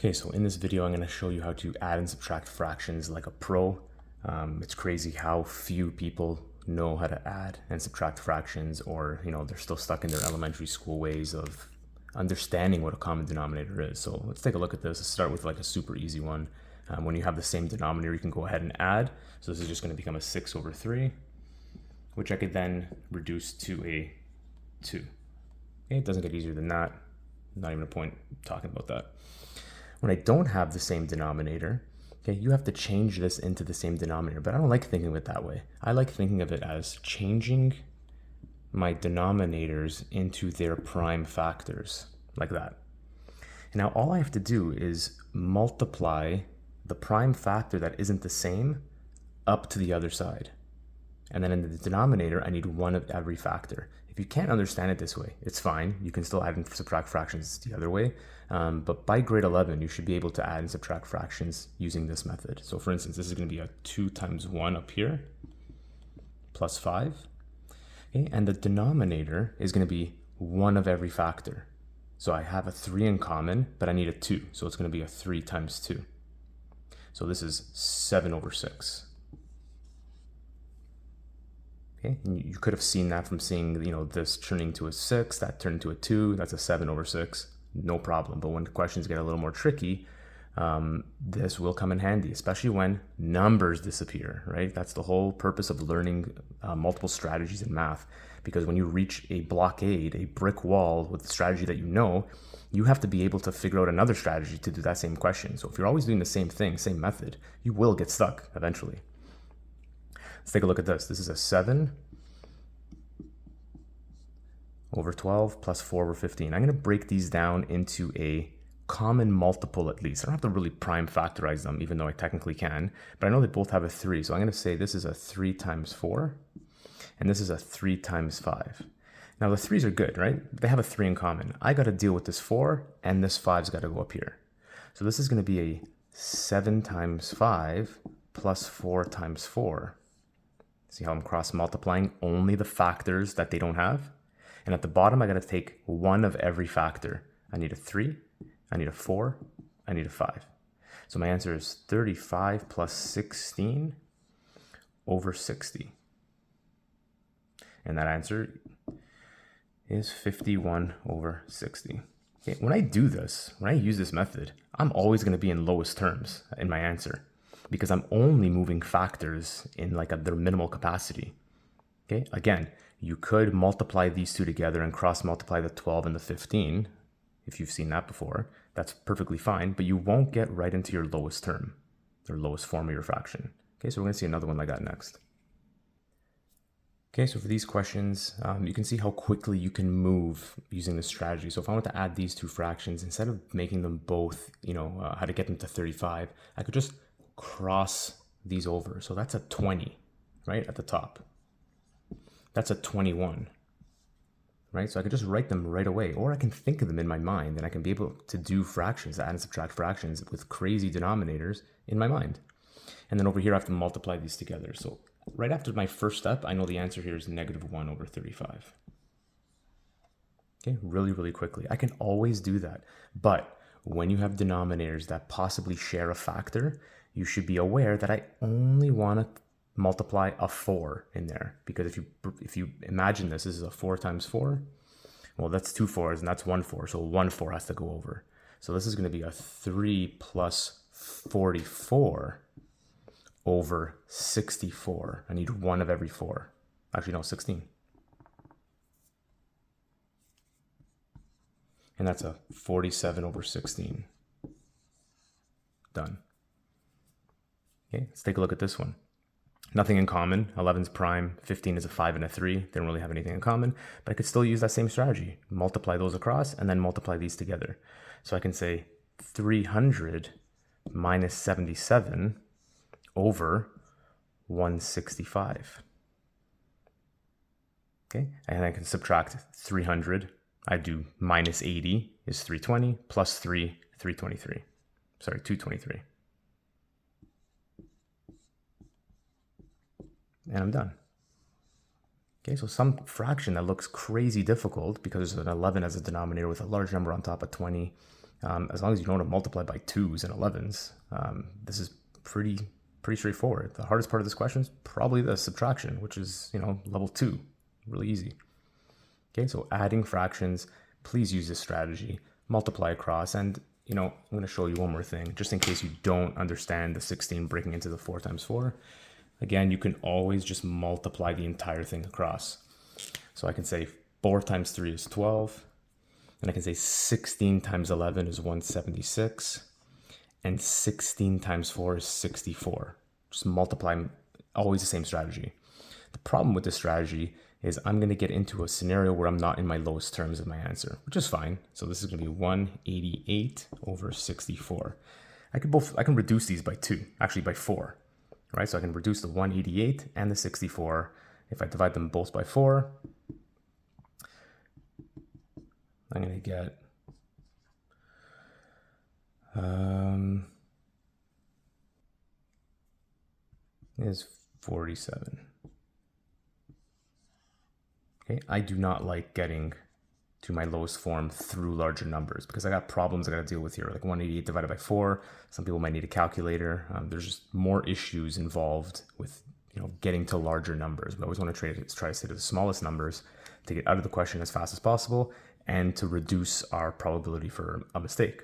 Okay, so in this video, I'm going to show you how to add and subtract fractions like a pro. It's crazy how few people know how to add and subtract fractions, or they're still stuck in their elementary school ways of understanding what a common denominator is. So let's take a look at this. Let's start with like a super easy one. When you have the same denominator, you can go ahead and add. So this is just going to become a 6 over 3, which I could then reduce to a 2. Okay, it doesn't get easier than that. Not even a point talking about that. When I don't have the same denominator, okay, you have to change this into the same denominator, but I don't like thinking of it that way. I like thinking of it as changing my denominators into their prime factors, like that. And now all I have to do is multiply the prime factor that isn't the same up to the other side. And then in the denominator, I need one of every factor. If you can't understand it this way, it's fine. You can still add and subtract fractions the other way. But by grade 11, you should be able to add and subtract fractions using this method. So for instance, this is going to be a 2 times 1 up here, plus 5. Okay, and the denominator is going to be one of every factor. So I have a 3 in common, but I need a 2. So it's going to be a 3 times 2. So this is 7 over 6. Okay, and you could have seen that from seeing, this turning to a 6, that turned into a 2, that's a 7 over 6, no problem. But when questions get a little more tricky, this will come in handy, especially when numbers disappear, right? That's the whole purpose of learning multiple strategies in math, because when you reach a blockade, a brick wall with the strategy that you have to be able to figure out another strategy to do that same question. So if you're always doing the same thing, same method, you will get stuck eventually. Let's take a look at this. This is a 7 over 12 plus 4 over 15. I'm going to break these down into a common multiple at least. I don't have to really prime factorize them, even though I technically can, but I know they both have a 3. So I'm going to say this is a 3 times 4, and this is a 3 times 5. Now the 3's are good, right? They have a 3 in common. I got to deal with this 4, and this 5's got to go up here. So this is going to be a 7 times 5 plus 4 times 4. See how I'm cross multiplying only the factors that they don't have? And at the bottom, I got to take one of every factor. I need a 3, I need a 4, I need a 5. So my answer is 35 plus 16 over 60. And that answer is 51 over 60. Okay, when I do this, when I use this method, I'm always going to be in lowest terms in my answer, because I'm only moving factors in like their minimal capacity. Okay, again, you could multiply these two together and cross multiply the 12 and the 15. If you've seen that before, that's perfectly fine, but you won't get right into your lowest term, or lowest form of your fraction. Okay, so we're gonna see another one like that next. Okay, so for these questions, you can see how quickly you can move using this strategy. So if I want to add these two fractions, instead of making them both, how to get them to 35, I could just cross these over. So that's a 20, right, at the top. That's a 21, right? So I could just write them right away, or I can think of them in my mind, and I can be able to do fractions, add and subtract fractions with crazy denominators in my mind. And then over here, I have to multiply these together. So right after my first step, I know the answer here is -1 over 35. Okay, really, really quickly. I can always do that. But when you have denominators that possibly share a factor, you should be aware that I only want to multiply a 4 in there, because if you imagine this is a 4 times 4, well, that's 2 4s, and that's 1 4, so 1 4 has to go over. So this is going to be a 3 plus 44 over 64. I need one of every 4. Actually, no, 16. And that's a 47 over 16. Done. Okay, let's take a look at this one. Nothing in common. 11's prime, 15 is a 5 and a 3. They don't really have anything in common, but I could still use that same strategy. Multiply those across and then multiply these together. So I can say 300 minus 77 over 165. Okay, and I can subtract 300. I do minus 80 is 320, plus 3, 323. Sorry, 223. And I'm done. Okay, so some fraction that looks crazy difficult because there's an 11 as a denominator with a large number on top of 20, As long as you know how to multiply by 2s and 11s, this is pretty straightforward. The hardest part of this question is probably the subtraction, which is, level 2. Really easy. Okay, so adding fractions, please use this strategy. Multiply across, and I'm going to show you one more thing, just in case you don't understand the 16 breaking into the 4 times 4. Again, you can always just multiply the entire thing across. So I can say 4 times 3 is 12, and I can say 16 times 11 is 176, and 16 times 4 is 64. Just multiply, always the same strategy. The problem with this strategy is I'm going to get into a scenario where I'm not in my lowest terms of my answer, which is fine. So this is going to be 188 over 64. I can reduce these by 2, actually by 4, right? So I can reduce the 188 and the 64. If I divide them both by 4, I'm going to get is 47. Okay, I do not like getting to my lowest form through larger numbers because I got problems I got to deal with here, like 188 divided by 4. Some people might need a calculator. There's just more issues involved with getting to larger numbers. We always want to try to stay to the smallest numbers to get out of the question as fast as possible and to reduce our probability for a mistake.